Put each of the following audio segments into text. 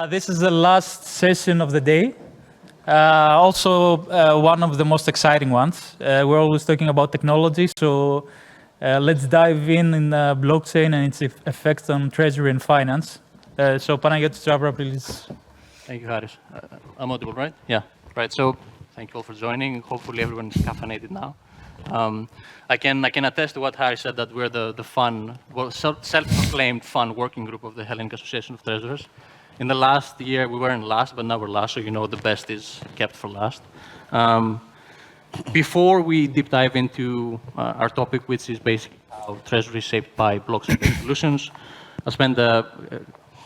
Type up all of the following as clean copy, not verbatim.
This is the last session of the day. Also, one of the most exciting ones. We're always talking about technology, so let's dive in blockchain and its effects on treasury and finance. So Panagiotis, please. Thank you, Haris. I'm audible, right? Yeah, right. So thank you all for joining. Hopefully everyone is caffeinated now. I can attest to what Haris said, that we're the fun, self-proclaimed fun working group of the Hellenic Association of Treasurers. In the last year, we weren't last, but now we're last, so you know the best is kept for last. Before we deep dive into our topic, which is basically how Treasury is shaped by blockchain solutions, I'll spend a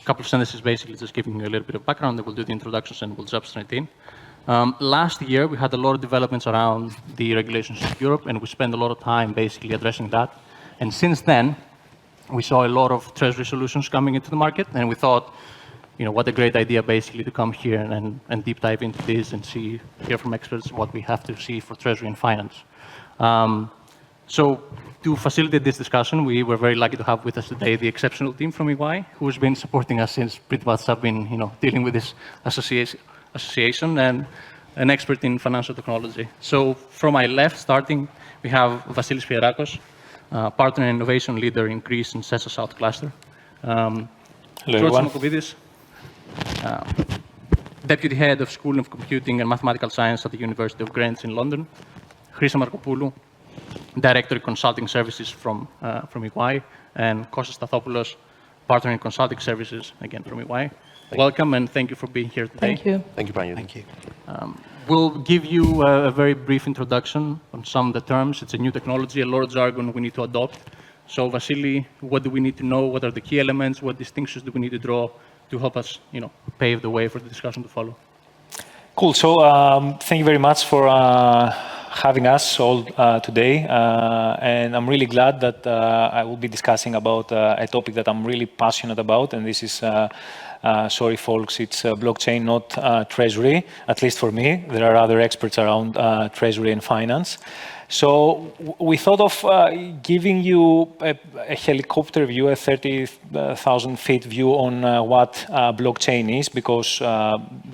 couple of sentences basically just giving you a little bit of background, then we'll do the introductions and we'll jump straight in. Last year, we had a lot of developments around the regulations in Europe, and we spent a lot of time basically addressing that. And since then, we saw a lot of Treasury solutions coming into the market, and we thought, you know, what a great idea basically to come here and deep dive into this and hear from experts what we have to see for Treasury and finance. So to facilitate this discussion, we were very lucky to have with us today the exceptional team from EY, who has been supporting us since pretty much I've been, dealing with this association and an expert in financial technology. So from my left, starting, we have Vassilios Pierrakos, partner and innovation leader in Greece and CESA South Cluster. Hello, everyone. Samakovitis, Deputy Head of School of Computing and Mathematical Science at the University of Greenwich in London. Chryssa Markopoulou, Director of Consulting Services from EY. And Kostas Stathopoulos, Partner in Consulting Services, again from EY. Welcome and thank you for being here today. Thank you. Thank you, Brian. Thank you. We'll give you a very brief introduction on some of the terms. It's a new technology, a lot of jargon we need to adopt. So Vasily, what do we need to know? What are the key elements? What distinctions do we need to draw to help us, pave the way for the discussion to follow? Cool. So thank you very much for having us all today. And I'm really glad that I will be discussing about a topic that I'm really passionate about. And this is, sorry, folks, it's blockchain, not treasury, at least for me. There are other experts around treasury and finance. So we thought of giving you a helicopter view, a 30,000 feet view on what blockchain is, because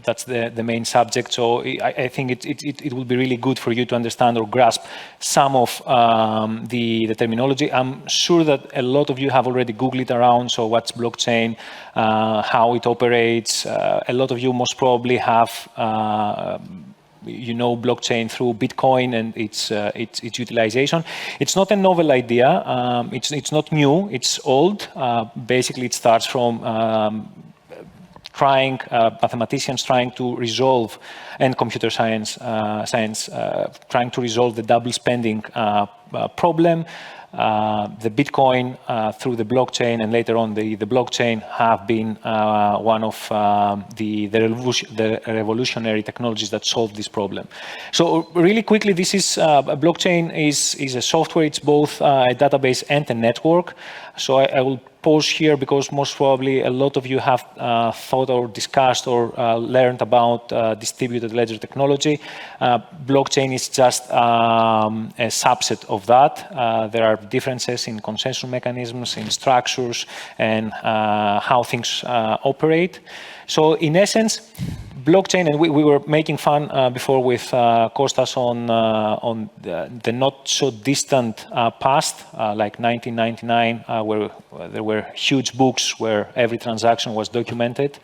that's the main subject. So I think it will be really good for you to understand or grasp some of the terminology. I'm sure that a lot of you have already Googled it around. So what's blockchain, how it operates. A lot of you most probably have blockchain through Bitcoin and its utilization. It's not a novel idea. It's not new. It's old. Basically, it starts from mathematicians trying to resolve, and computer science trying to resolve the double spending problem. The Bitcoin through the blockchain and later on the blockchain have been one of the revolutionary technologies that solve this problem. So really quickly, this is blockchain is a software. It's both a database and a network. So I will pause here because most probably a lot of you have thought or discussed or learned about distributed ledger technology. Blockchain is just a subset of that. There are differences in consensus mechanisms, in structures, and how things operate. So in essence, blockchain, and we were making fun before with Kostas on the not so distant past, like 1999, where there were huge books where every transaction was documented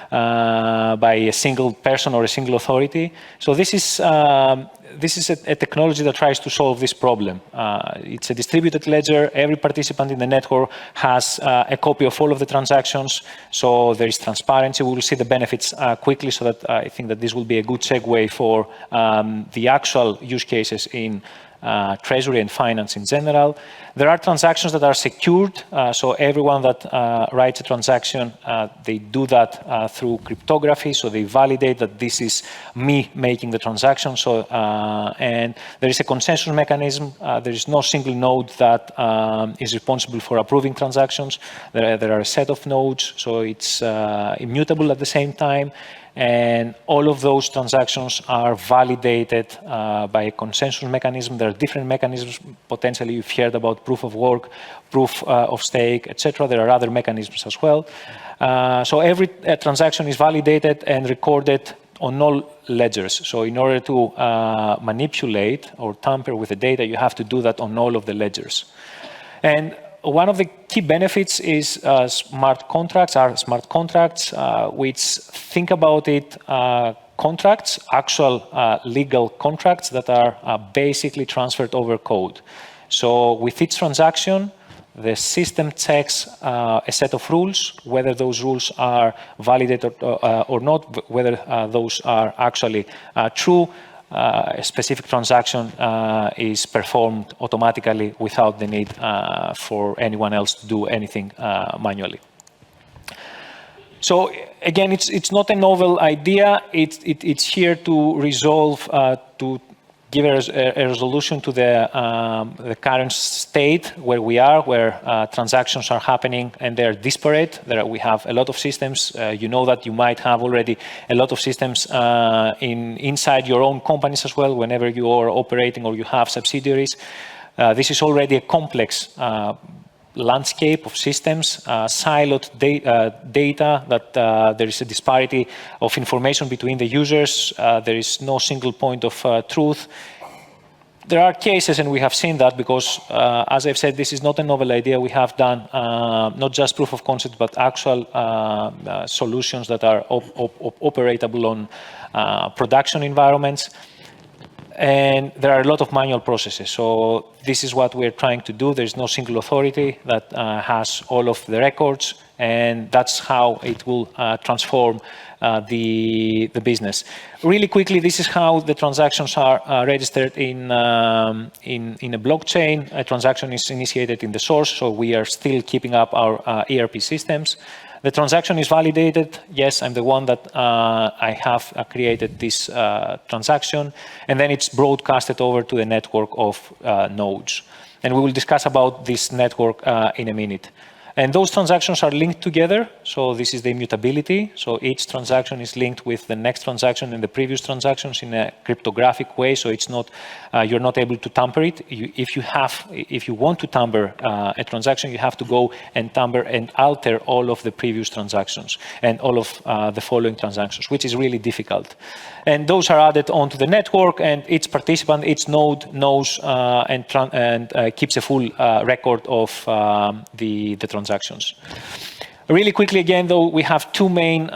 by a single person or a single authority. So this is a technology that tries to solve this problem. It's a distributed ledger. Every participant in the network has a copy of all of the transactions. So there is transparency. We will see the benefits quickly, so that I think that this will be a good segue for the actual use cases in treasury and finance in general. There are transactions that are secured. So everyone that writes a transaction, they do that through cryptography. So they validate that this is me making the transaction. So and there is a consensus mechanism. There is no single node that is responsible for approving transactions. There are a set of nodes. So it's immutable at the same time. And all of those transactions are validated by a consensus mechanism. There are different mechanisms. Potentially, you've heard about proof of work, proof of stake, etc. There are other mechanisms as well. So every transaction is validated and recorded on all ledgers. So in order to manipulate or tamper with the data, you have to do that on all of the ledgers. And one of the key benefits is smart contracts, which, think about it, contracts, actual legal contracts that are basically transferred over code. So with each transaction, the system checks a set of rules, whether those rules are validated or not, whether those are actually true. A specific transaction is performed automatically without the need for anyone else to do anything manually. So again, it's not a novel idea. It's here to resolve, to give a resolution to the current state where we are, where transactions are happening and they're disparate. We have a lot of systems. You know that you might have already a lot of systems inside your own companies as well, whenever you are operating or you have subsidiaries. This is already a complex landscape of systems, siloed data, that there is a disparity of information between the users. There is no single point of truth. There are cases, and we have seen that because, as I've said, this is not a novel idea. We have done not just proof of concept, but actual solutions that are operatable on production environments. And there are a lot of manual processes. So this is what we're trying to do. There's no single authority that has all of the records, and that's how it will transform the business. Really quickly, this is how the transactions are registered in a blockchain. A transaction is initiated in the source, so we are still keeping up our ERP systems. The transaction is validated. Yes, I'm the one that I have created this transaction. And then it's broadcasted over to the network of nodes. And we will discuss about this network in a minute. And those transactions are linked together. So this is the immutability. So each transaction is linked with the next transaction and the previous transactions in a cryptographic way. So it's not, you're not able to tamper it. If you want to tamper a transaction, you have to go and tamper and alter all of the previous transactions and all of the following transactions, which is really difficult. And those are added onto the network, and each participant, each node knows and keeps a full record of the transactions. Really quickly again, though, we have two main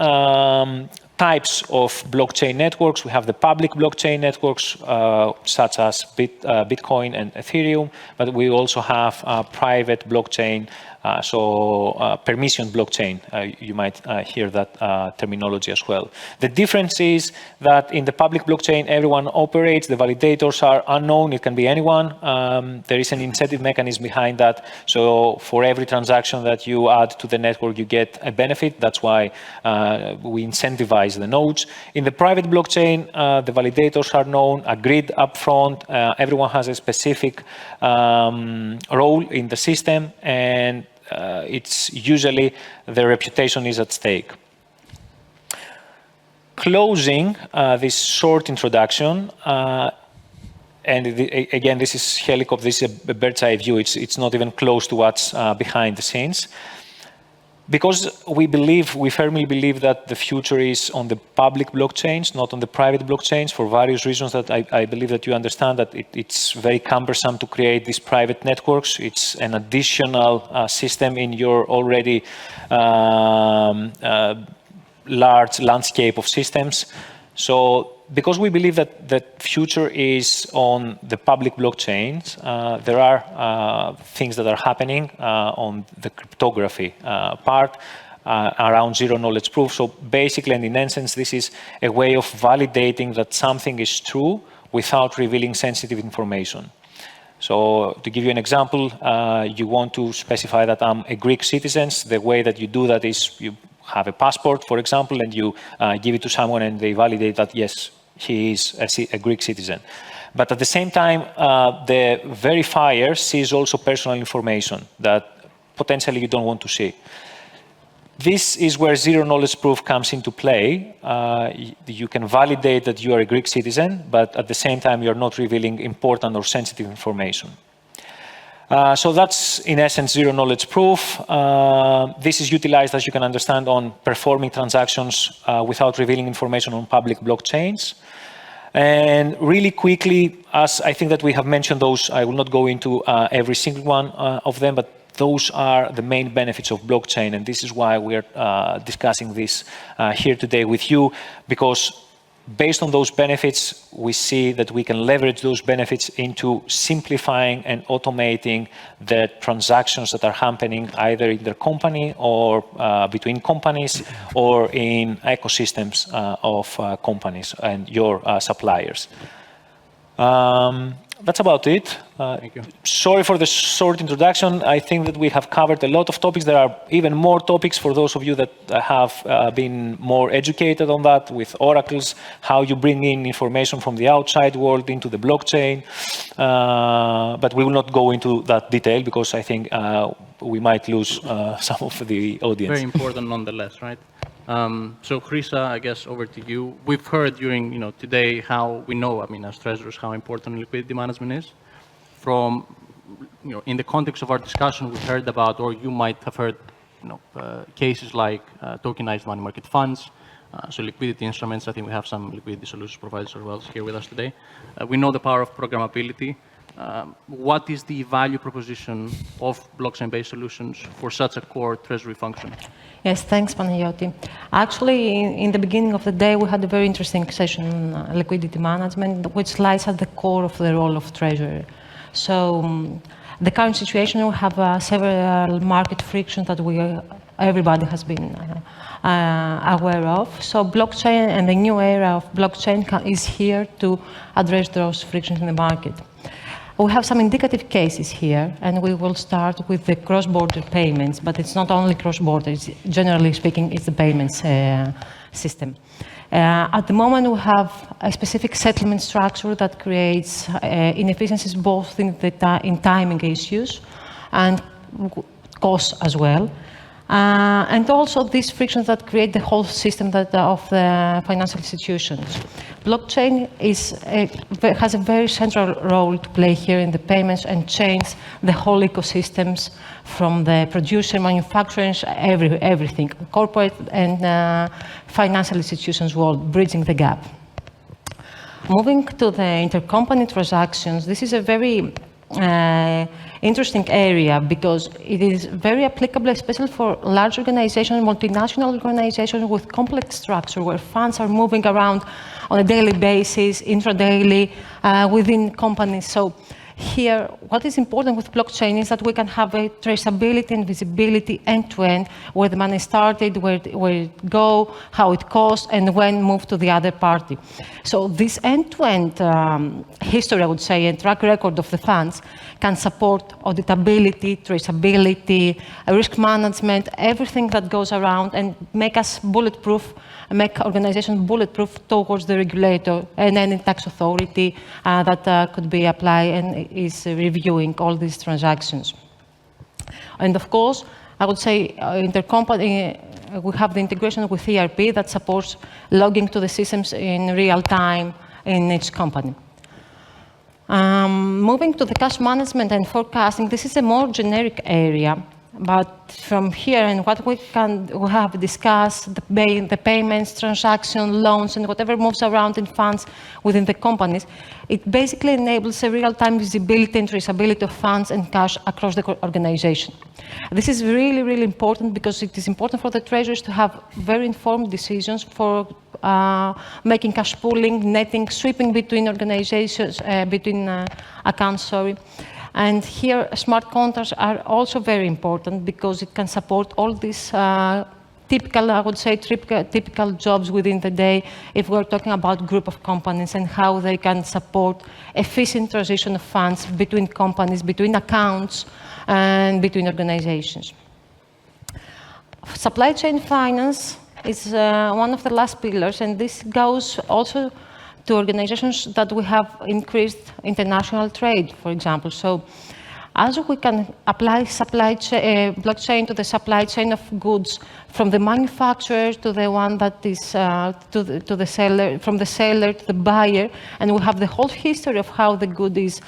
types of blockchain networks. We have the public blockchain networks, such as Bitcoin and Ethereum, but we also have private blockchain, permission blockchain. You might hear that terminology as well. The difference is that in the public blockchain, everyone operates. The validators are unknown. It can be anyone. There is an incentive mechanism behind that. So for every transaction that you add to the network, you get a benefit. That's why we incentivize the nodes. In the private blockchain, the validators are known, agreed upfront. Everyone has a specific role in the system, and it's usually the reputation is at stake. Closing this short introduction, and again, this is helicopter, this is a bird's eye view. It's not even close to what's behind the scenes. Because we firmly believe that the future is on the public blockchains, not on the private blockchains, for various reasons that I believe that you understand, that it's very cumbersome to create these private networks. It's an additional system in your already large landscape of systems. So because we believe that the future is on the public blockchains, there are things that are happening on the cryptography part around zero-knowledge proof. So basically, and in essence, this is a way of validating that something is true without revealing sensitive information. So to give you an example, you want to specify that I'm a Greek citizen. The way that you do that is you have a passport, for example, and you give it to someone and they validate that, yes, he is a Greek citizen. But at the same time, the verifier sees also personal information that potentially you don't want to see. This is where zero-knowledge proof comes into play. You can validate that you are a Greek citizen, but at the same time, you're not revealing important or sensitive information. So that's, in essence, zero-knowledge proof. This is utilized, as you can understand, on performing transactions without revealing information on public blockchains. And really quickly, as I think that we have mentioned those, I will not go into every single one of them, but those are the main benefits of blockchain, and this is why we're discussing this here today with you, because based on those benefits, we see that we can leverage those benefits into simplifying and automating the transactions that are happening either in the company or between companies or in ecosystems of companies and your suppliers. That's about it. Thank you. Sorry for the short introduction. I think that we have covered a lot of topics. There are even more topics for those of you that have been more educated on that with oracles, how you bring in information from the outside world into the blockchain. But we will not go into that detail because I think we might lose some of the audience. Very important nonetheless, right? So Chryssa, I guess over to you. We've heard during today how we know, as treasurers, how important liquidity management is. From in the context of our discussion, we heard about, or you might have heard, cases like tokenized money market funds, so liquidity instruments. I think we have some liquidity solutions providers as well here with us today. We know the power of programmability. What is the value proposition of blockchain-based solutions for such a core treasury function? Yes, thanks, Panagiotis. Actually, in the beginning of the day, we had a very interesting session on liquidity management, which lies at the core of the role of treasurer. So, the current situation, we have several market frictions that everybody has been aware of. So, blockchain and the new era of blockchain is here to address those frictions in the market. We have some indicative cases here, and we will start with the cross-border payments, but it's not only cross-border, generally speaking, it's the payments system. At the moment, we have a specific settlement structure that creates inefficiencies both in timing issues and costs as well. And also these frictions that create the whole system of the financial institutions. Blockchain has a very central role to play here in the payments and change the whole ecosystems from the producer, manufacturers, everything, corporate and financial institutions world, bridging the gap. Moving to the intercompany transactions, this is a very interesting area because it is very applicable, especially for large organizations, multinational organizations with complex structure where funds are moving around on a daily basis, intra-daily, within companies. So here, what is important with blockchain is that we can have a traceability and visibility end-to-end, where the money started, where it go, how it cost, and when moved to the other party. So this end-to-end history, I would say, and track record of the funds can support auditability, traceability, risk management, everything that goes around, and make us bulletproof, make organizations bulletproof towards the regulator and any tax authority that could be applied and is reviewing all these transactions. And of course, I would say intercompany, we have the integration with ERP that supports logging to the systems in real time in each company. Moving to the cash management and forecasting, this is a more generic area. But from here, and what we have discussed, the payments, transaction, loans, and whatever moves around in funds within the companies, it basically enables a real-time visibility and traceability of funds and cash across the organization. This is really, really important because it is important for the treasurers to have very informed decisions for making cash pooling, netting, sweeping between organizations, between accounts, sorry. And here, smart contracts are also very important because it can support all these typical, I would say, typical jobs within the day if we're talking about group of companies and how they can support efficient transition of funds between companies, between accounts, and between organizations. Supply chain finance is one of the last pillars, and this goes also to organizations that we have increased international trade, for example. So As we can apply blockchain to the supply chain of goods from the manufacturer to the one that is to the seller, from the seller to the buyer, and we have the whole history of how the good is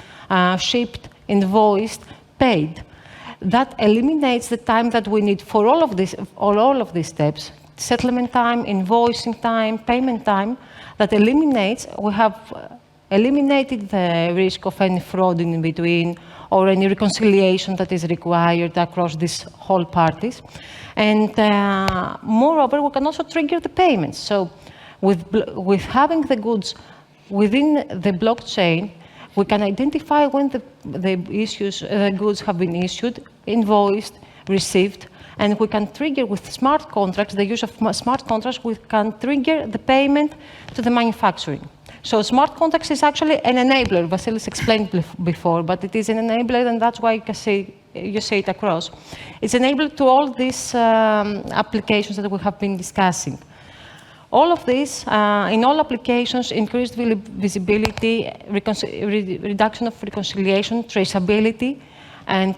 shipped, invoiced, paid. That eliminates the time that we need for all of these steps: settlement time, invoicing time, payment time. That eliminates. We have eliminated the risk of any fraud in between or any reconciliation that is required across these whole parties. And moreover, we can also trigger the payments. So with having the goods within the blockchain, we can identify when the goods have been issued, invoiced, received, and we can trigger with smart contracts, the use of smart contracts, we can trigger the payment to the manufacturing. So smart contracts is actually an enabler. Vassilios explained before, but it is an enabler, and that's why you see it across. It's an enabler to all these applications that we have been discussing. All of this, in all applications, increased visibility, reduction of reconciliation, traceability, and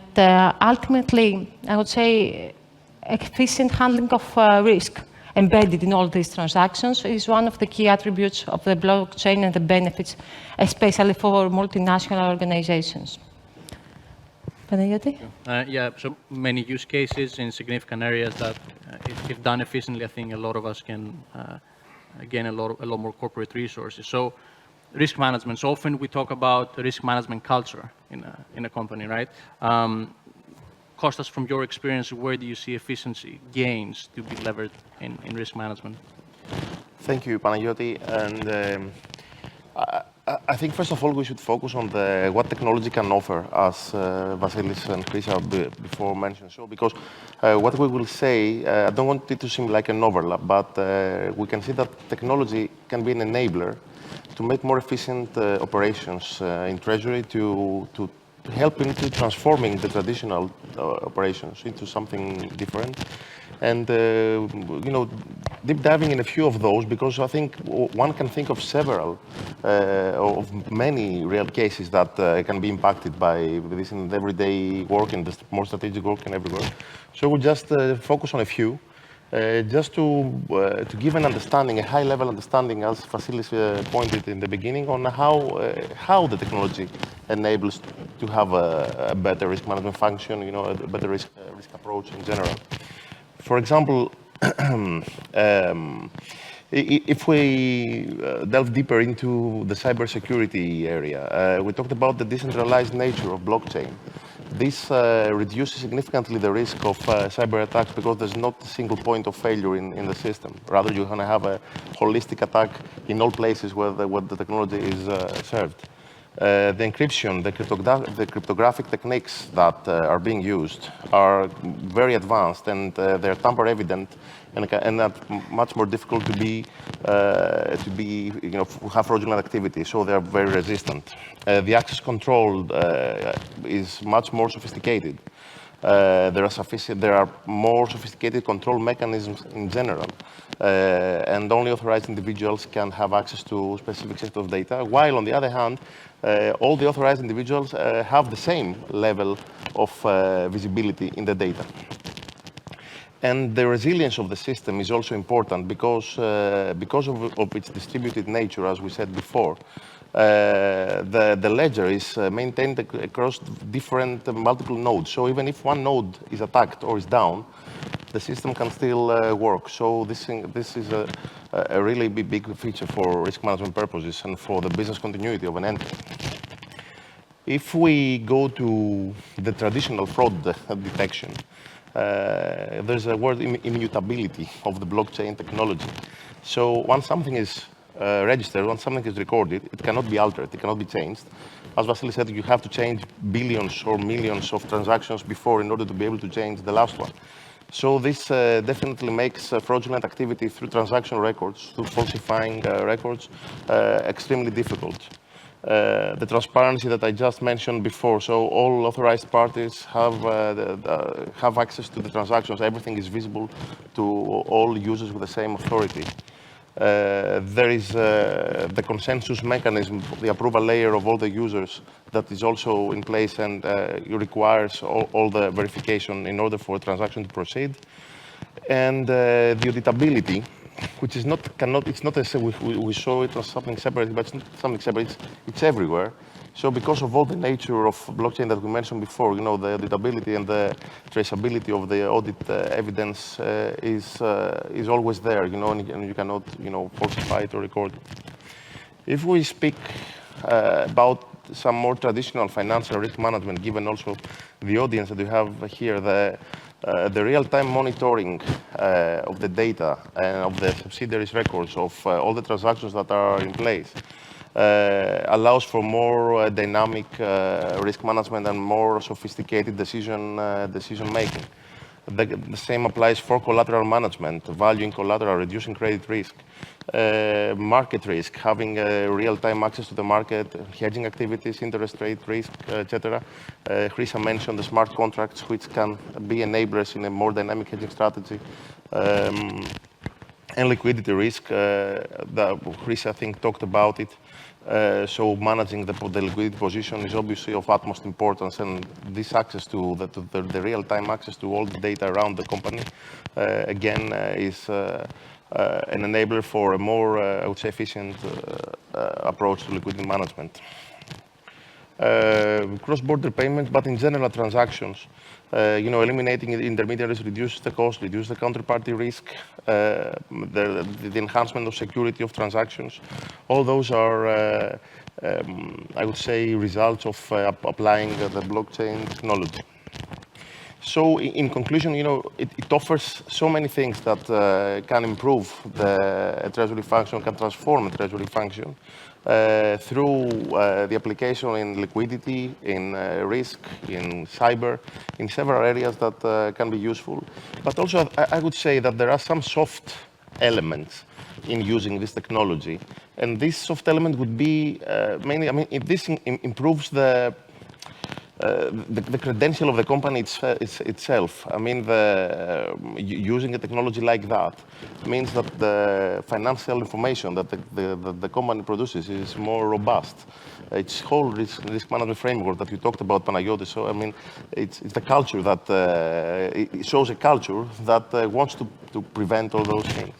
ultimately, I would say, efficient handling of risk embedded in all these transactions is one of the key attributes of the blockchain and the benefits, especially for multinational organizations. Panagiotis? Yeah, so many use cases in significant areas that, if done efficiently, I think a lot of us can gain a lot more corporate resources. So risk management. So often we talk about risk management culture in a company, right? Kostas, from your experience, where do you see efficiency gains to be levered in risk management? Thank you, Panagiotis. And I think, first of all, we should focus on what technology can offer, as Vassilios and Chryssa before mentioned. So, because what we will say, I don't want it to seem like an overlap, but we can see that technology can be an enabler to make more efficient operations in Treasury, to help into transforming the traditional operations into something different. And, deep diving in a few of those, because I think one can think of several, of many real cases that can be impacted by this in the everyday work and the more strategic work and everywhere. So we'll just focus on a few, just to give an understanding, a high-level understanding, as Vassilios pointed in the beginning, on how the technology enables to have a better risk management function, a better risk approach in general. For example, if we delve deeper into the cybersecurity area, we talked about the decentralized nature of blockchain. This reduces significantly the risk of cyber attacks because there's not a single point of failure in the system. Rather, you're going to have a holistic attack in all places where the technology is served. The encryption, the cryptographic techniques that are being used are very advanced, and they're tamper-evident, and that much more difficult to have fraudulent activity. So they're very resistant. The access control is much more sophisticated. There are more sophisticated control mechanisms in general, and only authorized individuals can have access to specific set of data, while on the other hand, all the authorized individuals have the same level of visibility in the data. And the resilience of the system is also important because of its distributed nature, as we said before. The ledger is maintained across different multiple nodes. So even if one node is attacked or is down, the system can still work. So this is a really big feature for risk management purposes and for the business continuity of an entity. If we go to the traditional fraud detection, there's a word immutability of the blockchain technology. So once something is registered, once something is recorded, it cannot be altered, it cannot be changed. As Vassilios said, you have to change billions or millions of transactions before in order to be able to change the last one. So this definitely makes fraudulent activity through transaction records, through falsifying records, extremely difficult. The transparency that I just mentioned before, so all authorized parties have access to the transactions. Everything is visible to all users with the same authority. There is the consensus mechanism, the approval layer of all the users that is also in place and it requires all the verification in order for a transaction to proceed. And the auditability, which is it's not as we saw it as something separate, but it's not something separate, it's everywhere. So because of all the nature of blockchain that we mentioned before, the auditability and the traceability of the audit evidence is always there, and you cannot, falsify it or record it. If we speak about some more traditional financial risk management, given also the audience that you have here, the real-time monitoring of the data and of the subsidiaries records of all the transactions that are in place allows for more dynamic risk management and more sophisticated decision making. The same applies for collateral management, valuing collateral, reducing credit risk, market risk, having real-time access to the market, hedging activities, interest rate risk, etc. Chryssa mentioned the smart contracts, which can be enablers in a more dynamic hedging strategy. And liquidity risk, Chryssa, I think, talked about it. So managing the liquidity position is obviously of utmost importance, and this access to the real-time access to all the data around the company, again, is an enabler for a more, I would say, efficient approach to liquidity management. Cross-border payments, but in general transactions, eliminating intermediaries reduces the cost, reduces the counterparty risk, the enhancement of security of transactions. All those are, I would say, results of applying the blockchain technology. So in conclusion, it offers so many things that can improve a treasury function, can transform a treasury function through the application in liquidity, in risk, in cyber, in several areas that can be useful. But also, I would say that there are some soft elements in using this technology. And this soft element would be mainly, if this improves the credential of the company itself. Using a technology like that means that the financial information that the company produces is more robust. Its whole risk management framework that you talked about, Panagiotis. So it's the culture that it shows a culture that wants to prevent all those things.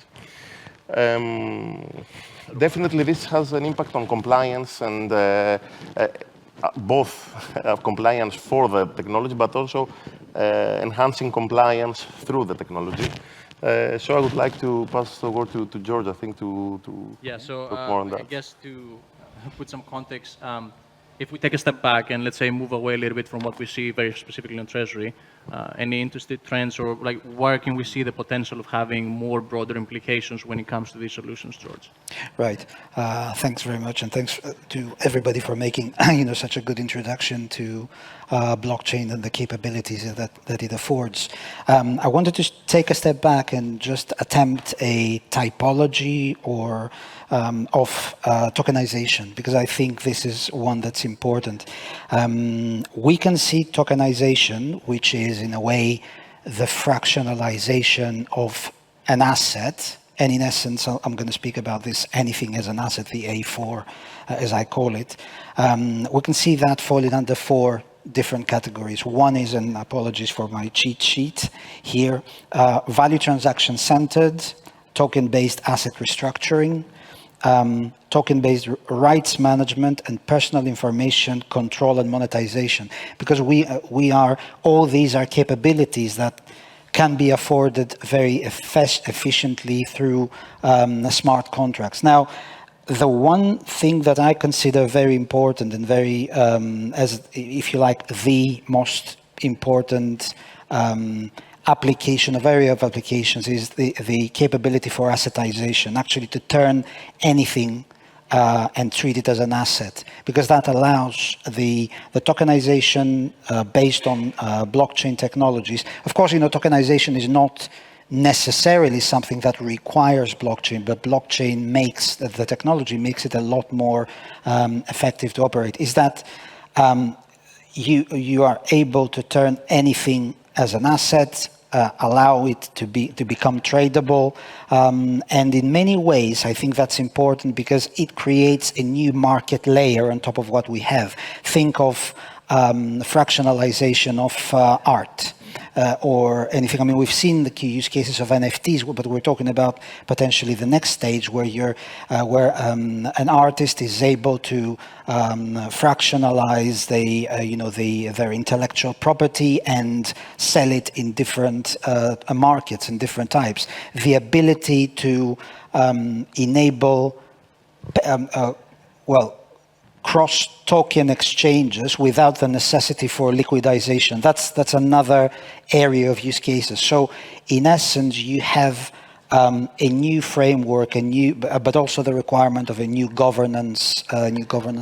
Definitely, this has an impact on compliance and. Both compliance for the technology, but also enhancing compliance through the technology. So I would like to pass the word to George, I think, to talk more on that. I guess to put some context, if we take a step back and let's say move away a little bit from what we see very specifically in Treasury, any interested trends or where can we see the potential of having more broader implications when it comes to these solutions, George? Right. Thanks very much, and thanks to everybody for making such a good introduction to blockchain and the capabilities that it affords. I wanted to take a step back and just attempt a typology or of tokenization, because I think this is one that's important. We can see tokenization, which is in a way the fractionalization of an asset. And in essence, I'm going to speak about this anything as an asset, the A4, as I call it. We can see that falling under 4 different categories. One is, and apologies for my cheat sheet here, value transaction centered, token-based asset restructuring, token-based rights management, and personal information control and monetization. Because all these are capabilities that can be afforded very efficiently through smart contracts. Now, the one thing that I consider very important and very, as if you like, the most important application, of area of applications is the capability for assetization, actually to turn anything and treat it as an asset, because that allows the tokenization based on blockchain technologies. Of course, tokenization is not necessarily something that requires blockchain, but blockchain makes, the technology makes it a lot more effective to operate, is that you are able to turn anything as an asset, allow it to become tradable. And in many ways, I think that's important because it creates a new market layer on top of what we have. Think of fractionalization of art. Or anything. I mean, we've seen the key use cases of NFTs, but we're talking about potentially the next stage where an artist is able to fractionalize their intellectual property and sell it in different markets and different types. The ability to enable cross-token exchanges without the necessity for liquidization. That's another area of use cases. So in essence, you have a new framework, but also the requirement of a new governance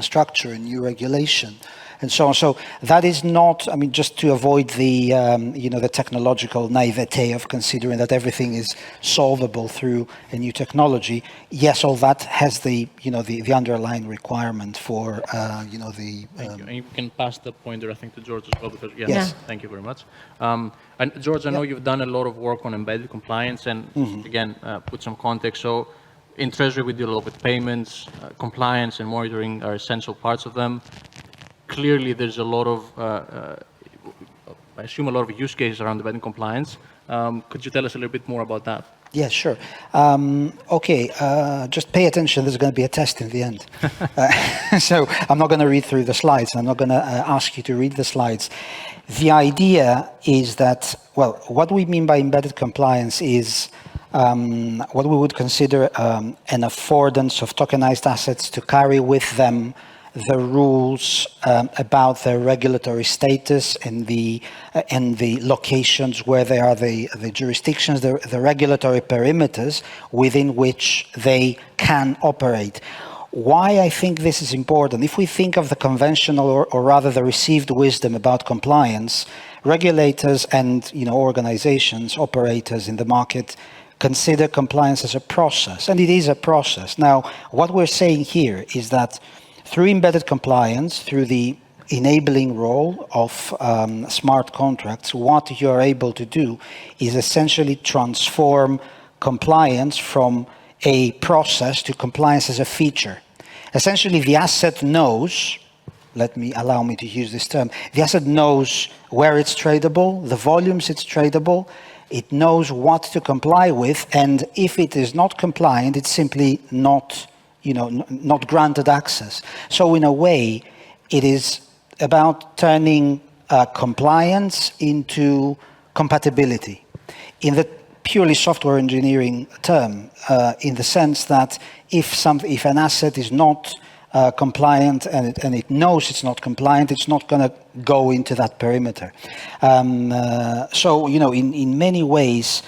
structure, a new regulation, and so on. So that is not, I mean, just to avoid the technological naivete of considering that everything is solvable through a new technology. Yes, all that has the underlying requirement for Thank you. And you can pass the pointer, I think, to George as well, because Yes. Thank you very much. And George, I know you've done a lot of work on embedded compliance, and again, put some context. So in Treasury, we deal a lot with payments, compliance, and monitoring are essential parts of them. Clearly, there's a lot of, I assume, a lot of use cases around embedded compliance. Could you tell us a little bit more about that? Yeah, sure. Okay, just pay attention. There's going to be a test in the end. So I'm not going to read through the slides. I'm not going to ask you to read the slides. The idea is that, well, what we mean by embedded compliance is what we would consider an affordance of tokenized assets to carry with them the rules about their regulatory status and the locations where they are, the jurisdictions, the regulatory perimeters within which they can operate. Why I think this is important, if we think of the conventional or rather the received wisdom about compliance, regulators and organizations, operators in the market consider compliance as a process, and it is a process. Now, what we're saying here is that through embedded compliance, through the enabling role of smart contracts, what you're able to do is essentially transform compliance from a process to compliance as a feature. Essentially, the asset knows, allow me to use this term, the asset knows where it's tradable, the volumes it's tradable, it knows what to comply with, and if it is not compliant, it's simply not granted access. So in a way, it is about turning compliance into compatibility. In the purely software engineering term, in the sense that if an asset is not compliant and it knows it's not compliant, it's not going to go into that perimeter. So, in many ways,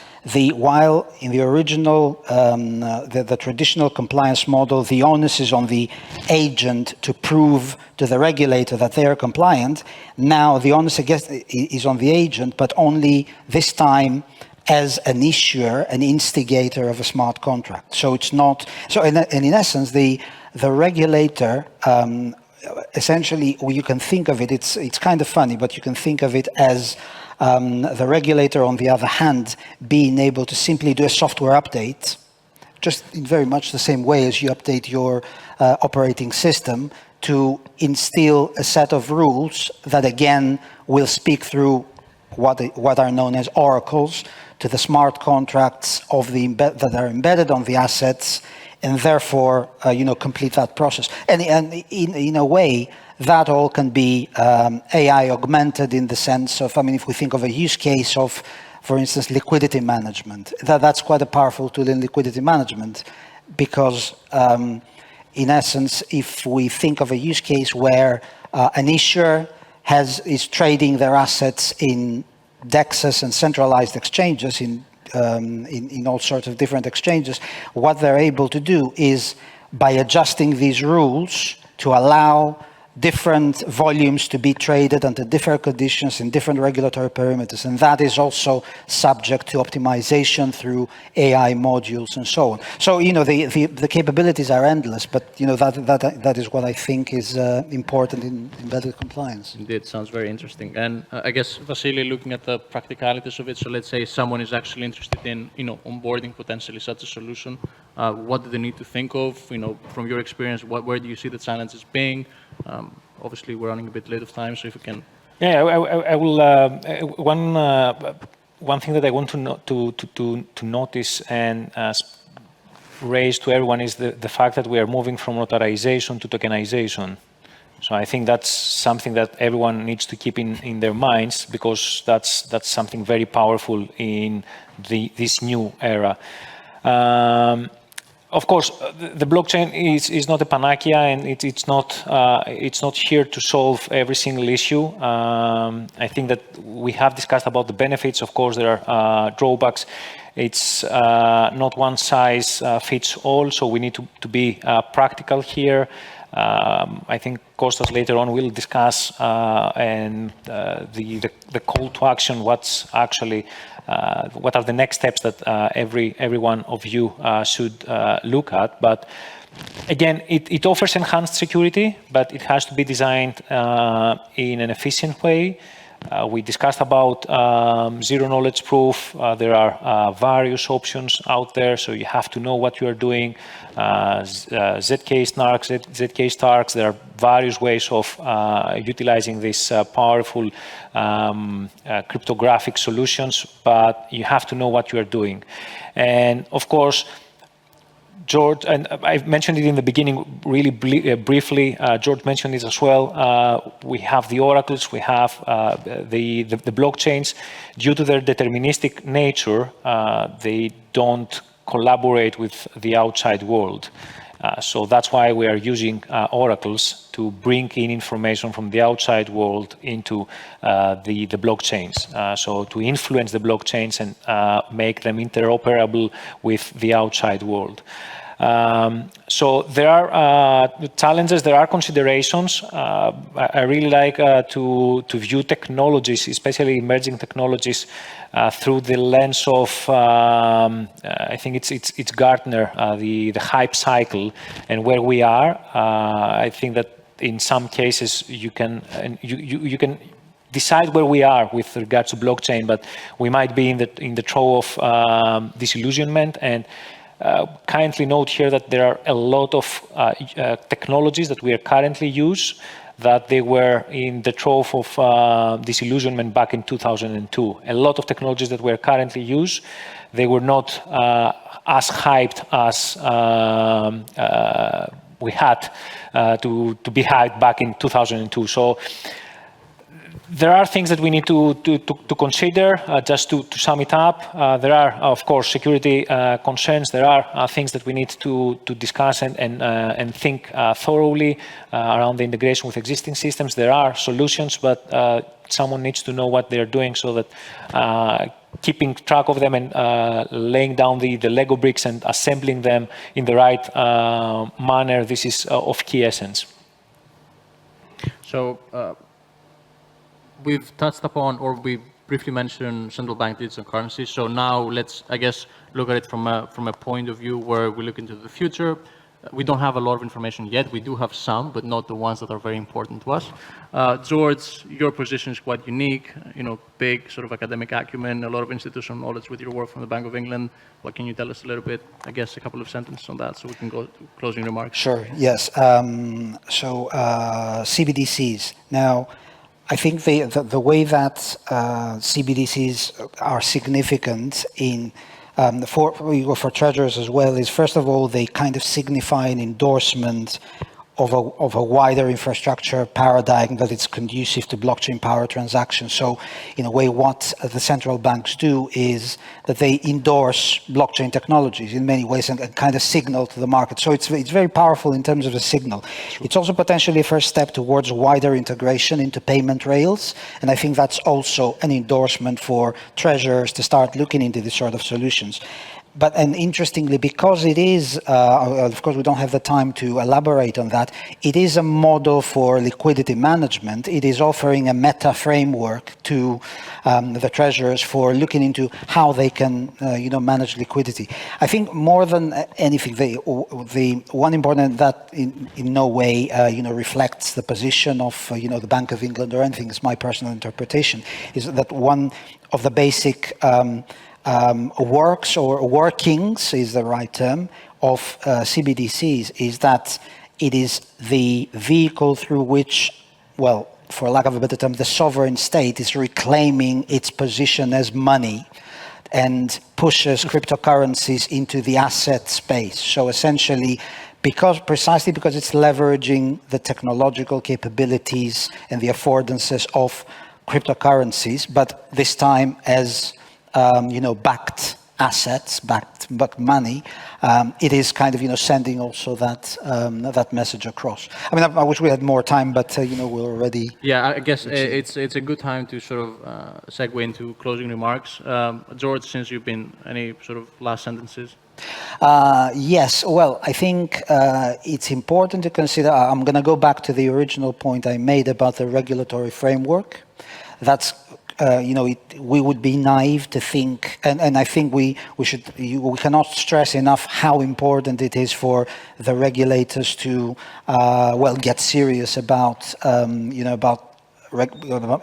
while in the original, the traditional compliance model, the onus is on the agent to prove to the regulator that they are compliant. Now the onus is on the agent, but only this time as an issuer, an instigator of a smart contract. So it's not. So in essence, the regulator. Essentially, you can think of it. It's kind of funny, but you can think of it as the regulator, on the other hand, being able to simply do a software update, just in very much the same way as you update your operating system to instill a set of rules that, again, will speak through what are known as oracles to the smart contracts that are embedded on the assets, and therefore, complete that process. And in a way, that all can be AI augmented in the sense of, if we think of a use case of, for instance, liquidity management, that's quite a powerful tool in liquidity management, because in essence, if we think of a use case where an issuer is trading their assets in DEXs and centralized exchanges, in all sorts of different exchanges, what they're able to do is, by adjusting these rules to allow different volumes to be traded under different conditions in different regulatory perimeters. And that is also subject to optimization through AI modules and so on. So, the capabilities are endless, but, that is what I think is important in embedded compliance. Indeed, sounds very interesting. And I guess, Vasily, looking at the practicalities of it, so let's say someone is actually interested in, onboarding potentially such a solution. What do they need to think of? From your experience, where do you see the challenges being? Obviously, we're running a bit late of time, so if we can. Yeah, I will. One thing that I want to notice and raise to everyone is the fact that we are moving from notarization to tokenization. So I think that's something that everyone needs to keep in their minds, because that's something very powerful in this new era. Of course, the blockchain is not a panacea, and it's not here to solve every single issue. I think that we have discussed about the benefits. Of course, there are drawbacks. It's not one size fits all, so we need to be practical here. I think Kostas later on will discuss and the call to action. What's actually what are the next steps that every one of you should look at? But again, it offers enhanced security, but it has to be designed in an efficient way. We discussed about zero knowledge proof. There are various options out there, so you have to know what you are doing. ZK snarks, ZK starks. There are various ways of utilizing these powerful cryptographic solutions, but you have to know what you are doing. And of course, George, and I mentioned it in the beginning really briefly, George mentioned it as well, we have the oracles, we have the blockchains. Due to their deterministic nature, they don't collaborate with the outside world. So that's why we are using oracles to bring in information from the outside world into the blockchains. So to influence the blockchains and make them interoperable with the outside world. So there are challenges, there are considerations. I really like to view technologies, especially emerging technologies, through the lens of I think it's Gartner, the hype cycle, and where we are. I think that in some cases you can decide where we are with regards to blockchain, but we might be in the throes of disillusionment. And kindly note here that there are a lot of technologies that we are currently use that they were in the throes of disillusionment back in 2002. A lot of technologies that we are currently use, they were not as hyped as we had to be hyped back in 2002. So there are things that we need to consider. Just to sum it up, there are, of course, security concerns. There are things that we need to discuss and think thoroughly around the integration with existing systems. There are solutions, but someone needs to know what they're doing, so that keeping track of them and laying down the Lego bricks and assembling them in the right manner, this is of key essence. So we've touched upon, or we briefly mentioned, central bank digital currencies. So now let's, I guess, look at it from a point of view where we look into the future. We don't have a lot of information yet. We do have some, but not the ones that are very important to us. George, your position is quite unique. Big sort of academic acumen, a lot of institutional knowledge with your work from the Bank of England. What can you tell us a little bit? I guess a couple of sentences on that, so we can go to closing remarks. Sure. Yes. So CBDCs now. I think the way that CBDCs are significant in for treasurers as well is, first of all, they kind of signify an endorsement of a wider infrastructure paradigm that it's conducive to blockchain power transactions. So in a way, what the central banks do is that they endorse blockchain technologies in many ways and kind of signal to the market. So it's very powerful in terms of a signal. Sure. It's also potentially a first step towards wider integration into payment rails. And I think that's also an endorsement for treasurers to start looking into these sort of solutions. and interestingly, because it is, of course, we don't have the time to elaborate on that, it is a model for liquidity management. It is offering a meta framework to the treasurers for looking into how they can, manage liquidity. I think more than anything, the one important that in no way, reflects the position of, the Bank of England or anything, is my personal interpretation, is that one of the basic works or workings is the right term of CBDCs is that it is the vehicle through which, well, for lack of a better term, the sovereign state is reclaiming its position as money and pushes cryptocurrencies into the asset space. So essentially, precisely because it's leveraging the technological capabilities and the affordances of cryptocurrencies, but this time as backed assets, backed money, it is kind of, sending also that message across. I mean, I wish we had more time, but, we're already... Yeah, I guess it's a good time to sort of segue into closing remarks. George, since you've been, any sort of last sentences? Yes, well, I think it's important to consider, I'm going to go back to the original point I made about the regulatory framework. That's we would be naive to think, and I think we cannot stress enough how important it is for the regulators to, get serious about,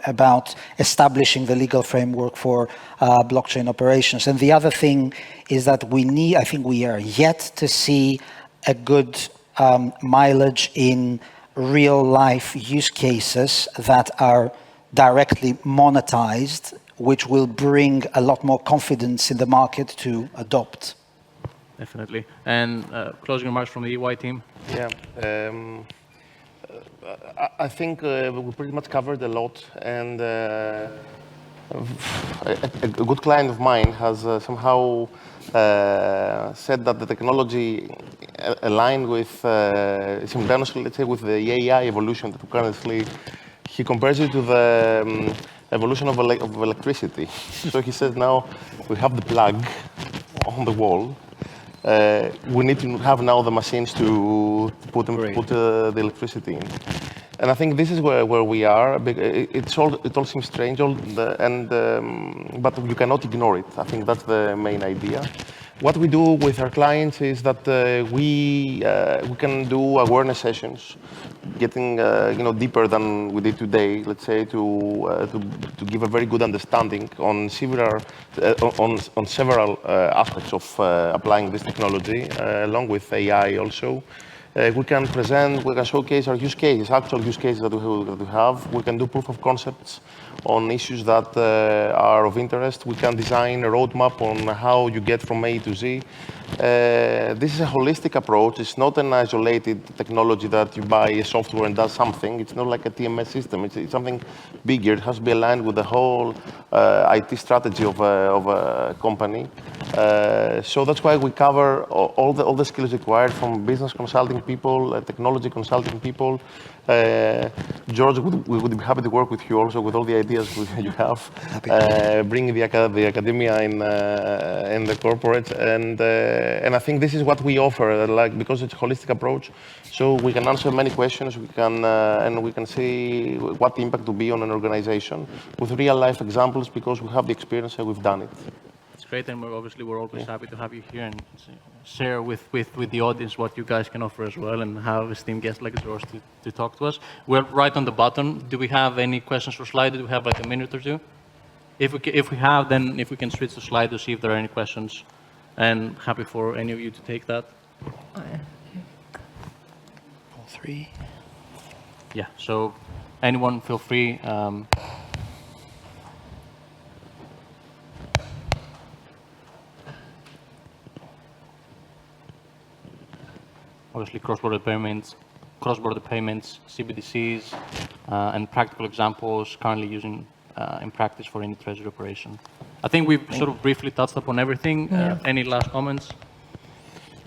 about establishing the legal framework for blockchain operations. And the other thing is that I think we are yet to see a good mileage in real life use cases that are directly monetized, which will bring a lot more confidence in the market to adopt. Definitely. And closing remarks from the EY team? Yeah. I think we pretty much covered a lot, and a good client of mine has somehow said that the technology aligned with, simultaneously, let's say, with the AI evolution that we currently. He compares it to the evolution of electricity. So he says now we have the plug on the wall. We need to have now the machines to put the electricity in. And I think this is where we are. It all seems strange, but you cannot ignore it. I think that's the main idea. What we do with our clients is that we can do awareness sessions, getting deeper than we did today. Let's say to give a very good understanding on several aspects of applying this technology, along with AI also. We can showcase our use cases, actual use cases that we have. We can do proof of concepts on issues that are of interest. We can design a roadmap on how you get from A to Z. This is a holistic approach. It's not an isolated technology that you buy a software and does something. It's not like a TMS system. It's something bigger. It has to be aligned with the whole IT strategy of a company. So that's why we cover all the skills required from business consulting people, technology consulting people. George, we would be happy to work with you also with all the ideas you have, bringing the academia in the corporate, and I think this is what we offer, because it's a holistic approach. So we can answer many questions. We can see what the impact will be on an organization with real life examples, because we have the experience and we've done it. Great, and we're always happy to have you here and share with the audience what you guys can offer as well, and have esteemed guests like George to talk to us. We're right on the button. Do we have any questions for Slido? Do we have like a minute or two? If we have, then if we can switch to Slido to see if there are any questions, and happy for any of you to take that. All three. Yeah. So anyone, feel free. Obviously, cross-border payments, CBDCs, and practical examples currently using in practice for any treasury operation. I think we've sort of briefly touched upon everything. Yeah. Any last comments?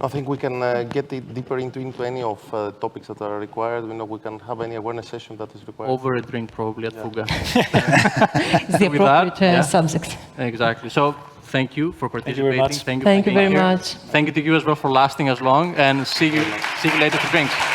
I think we can get deeper into any of topics that are required. We can have any awareness session that is required. Over a drink, probably, at Fuga. It's the appropriate subject. Exactly. So thank you for participating. very much. Thank you, Thank for you being very here. much. Thank you to you as well for lasting as long, and see you later for drinks.